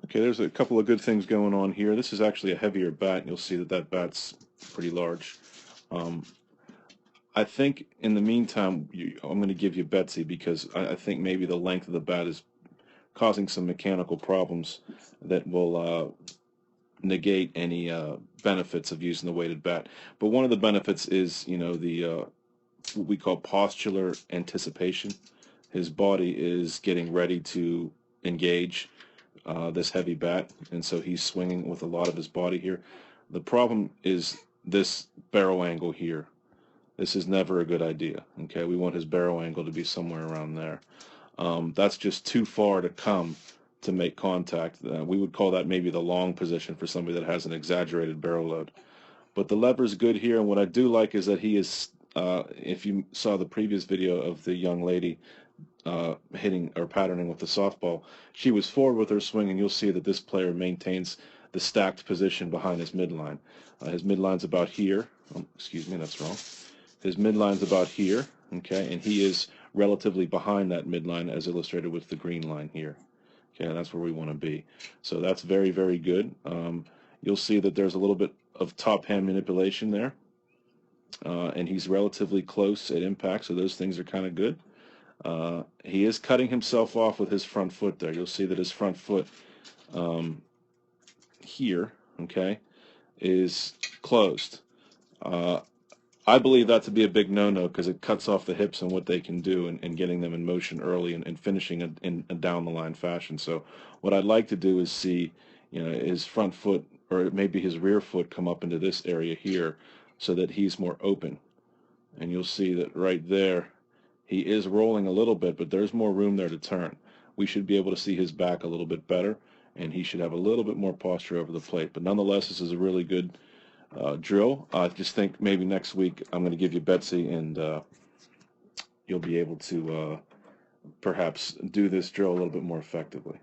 Okay, there's a couple of good things going on here. This is actually a heavier bat, and you'll see that that bat's pretty large. Um, I think in the meantime, I'm going to give you Betsy because I think maybe the length of the bat is causing some mechanical problems that will negate any benefits of using the weighted bat. But one of the benefits is, the what we call postular anticipation. His body is getting ready to engage this heavy bat, and so he's swinging with a lot of his body here. The problem is this barrel angle here. This is never a good idea. Okay, we want his barrel angle to be somewhere around there. That's just too far to come to make contact. We would call that maybe the long position for somebody that has an exaggerated barrel load. But the lever's good here, and what I do like is that he is, if you saw the previous video of the young lady hitting or patterning with the softball, she was forward with her swing, and you'll see that this player maintains the stacked position behind his midline. His midline's about here. Oh, excuse me, that's wrong. His midline's about here, okay, and he is relatively behind that midline as illustrated with the green line here. Okay, that's where we want to be. So that's very, very good. You'll see that there's a little bit of top hand manipulation there, and he's relatively close at impact, so those things are kind of good. He is cutting himself off with his front foot there. You'll see that his front foot here, okay, is closed. I believe that to be a big no-no because it cuts off the hips and what they can do and getting them in motion early and finishing in a down-the-line fashion. So what I'd like to do is see, his front foot or maybe his rear foot come up into this area here so that he's more open. And you'll see that right there, he is rolling a little bit, but there's more room there to turn. We should be able to see his back a little bit better, and he should have a little bit more posture over the plate. But nonetheless, this is a really good drill. I just think maybe next week I'm going to give you Betsy, and you'll be able to perhaps do this drill a little bit more effectively.